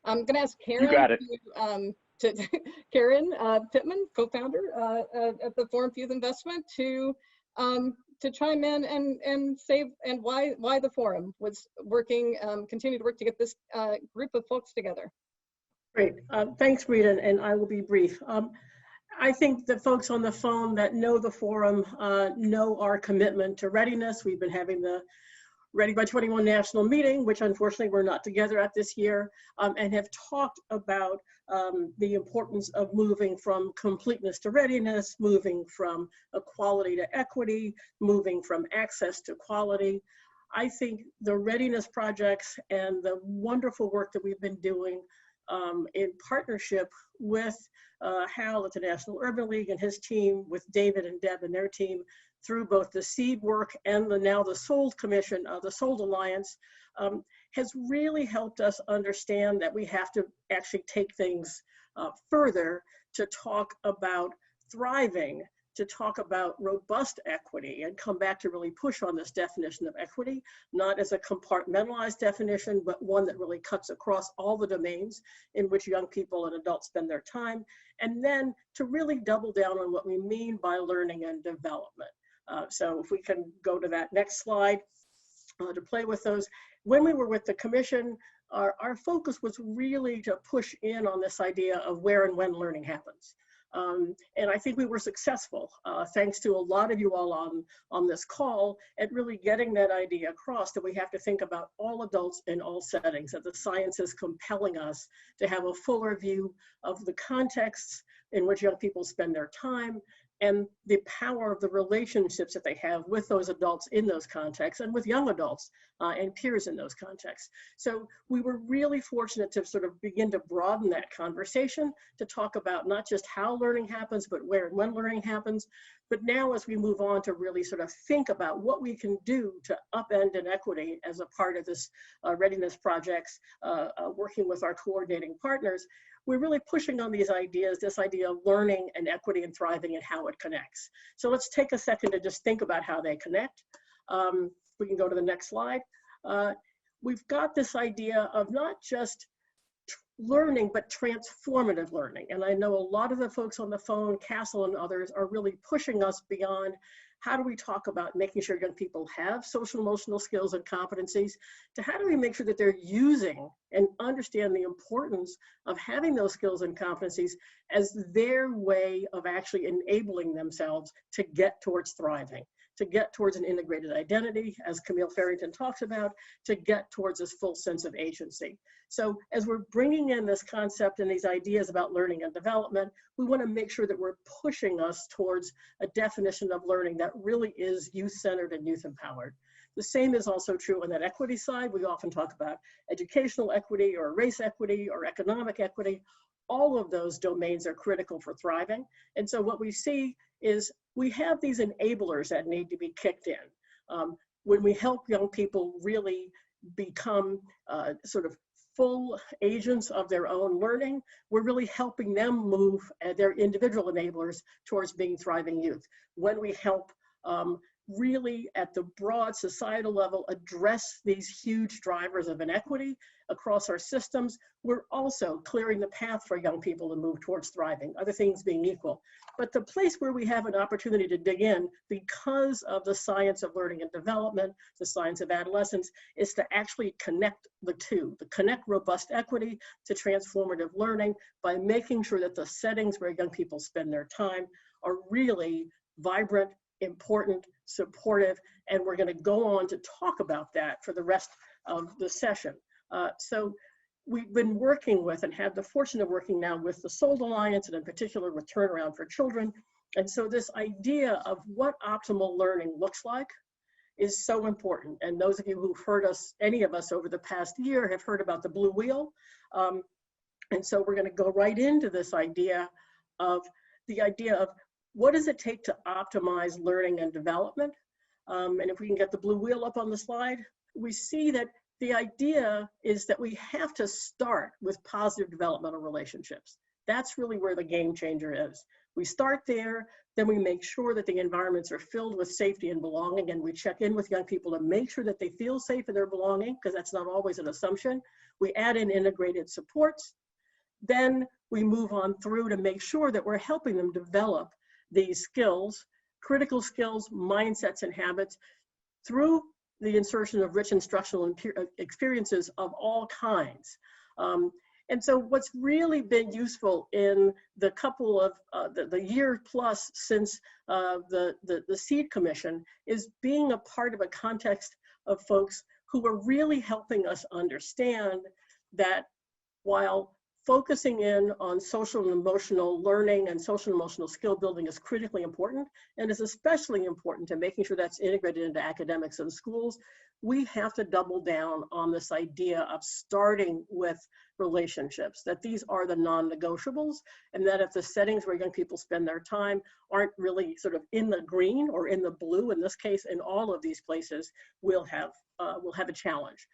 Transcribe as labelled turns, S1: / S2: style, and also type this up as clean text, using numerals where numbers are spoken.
S1: I'm going to ask Karen.
S2: You got it.
S1: Karen Pittman, co-founder at the Forum for Youth Investment, to chime in and say why the Forum was working, continue to work to get this group of folks together.
S3: Great, thanks, Rita, and I will be brief. I think the folks on the phone that know the Forum know our commitment to readiness. We've been having the Ready by 21 national meeting, which unfortunately we're not together at this year, and have talked about the importance of moving from completeness to readiness, moving from equality to equity, moving from access to quality. I think the readiness projects and the wonderful work that we've been doing in partnership with Hal at the National Urban League and his team, with David and Deb and their team, through both the seed work and now the SOLD Commission, the SOLD Alliance, has really helped us understand that we have to actually take things further to talk about thriving, to talk about robust equity, and come back to really push on this definition of equity, not as a compartmentalized definition, but one that really cuts across all the domains in which young people and adults spend their time, and then to really double down on what we mean by learning and development. So if we can go to that next slide to play with those. When we were with the commission, our focus was really to push in on this idea of where and when learning happens. And I think we were successful, thanks to a lot of you all on this call, at really getting that idea across, that we have to think about all adults in all settings, that the science is compelling us to have a fuller view of the contexts in which young people spend their time, and the power of the relationships that they have with those adults in those contexts and with young adults and peers in those contexts. So we were really fortunate to sort of begin to broaden that conversation to talk about not just how learning happens, but where and when learning happens. But now as we move on to really sort of think about what we can do to upend inequity as a part of this readiness projects, working with our coordinating partners, we're really pushing on these ideas, this idea of learning and equity and thriving and how it connects. So let's take a second to just think about how they connect. We can go to the next slide. We've got this idea of not just learning, but transformative learning. And I know a lot of the folks on the phone, Castle and others, are really pushing us beyond how do we talk about making sure young people have social emotional skills and competencies, to how do we make sure that they're using and understand the importance of having those skills and competencies as their way of actually enabling themselves to get towards thriving, to get towards an integrated identity, as Camille Farrington talks about, to get towards this full sense of agency. So as we're bringing in this concept and these ideas about learning and development, we want to make sure that we're pushing us towards a definition of learning that really is youth-centered and youth-empowered. The same is also true on that equity side. We often talk about educational equity or race equity or economic equity. All of those domains are critical for thriving. And so what we see is we have these enablers that need to be kicked in. When we help young people really become sort of full agents of their own learning, we're really helping them move their individual enablers towards being thriving youth. When we help really at the broad societal level address these huge drivers of inequity across our systems, we're also clearing the path for young people to move towards thriving, other things being equal. But the place where we have an opportunity to dig in, because of the science of learning and development, the science of adolescence, is to actually connect the two, to connect robust equity to transformative learning by making sure that the settings where young people spend their time are really vibrant, important, supportive, and we're going to go on to talk about that for the rest of the session. So we've been working with and have the fortune of working now with the SOLD Alliance, and in particular with Turnaround for Children. And so this idea of what optimal learning looks like is so important. And those of you who've heard us, any of us over the past year, have heard about the blue wheel. And so we're going to go right into this idea of what does it take to optimize learning and development? And if we can get the blue wheel up on the slide, we see that the idea is that we have to start with positive developmental relationships. That's really where the game changer is. We start there. Then we make sure that the environments are filled with safety and belonging, and we check in with young people to make sure that they feel safe and they're belonging, because that's not always an assumption. We add in integrated supports. Then we move on through to make sure that we're helping them develop these skills, critical skills, mindsets, and habits through the insertion of rich instructional experiences of all kinds. And so what's really been useful in the couple of, the year plus since the SEED Commission is being a part of a context of folks who are really helping us understand that while focusing in on social and emotional learning and social and emotional skill building is critically important, and is especially important to making sure that's integrated into academics and schools, we have to double down on this idea of starting with relationships, that these are the non-negotiables, and that if the settings where young people spend their time aren't really sort of in the green or in the blue, in this case, in all of these places, we'll have a challenge.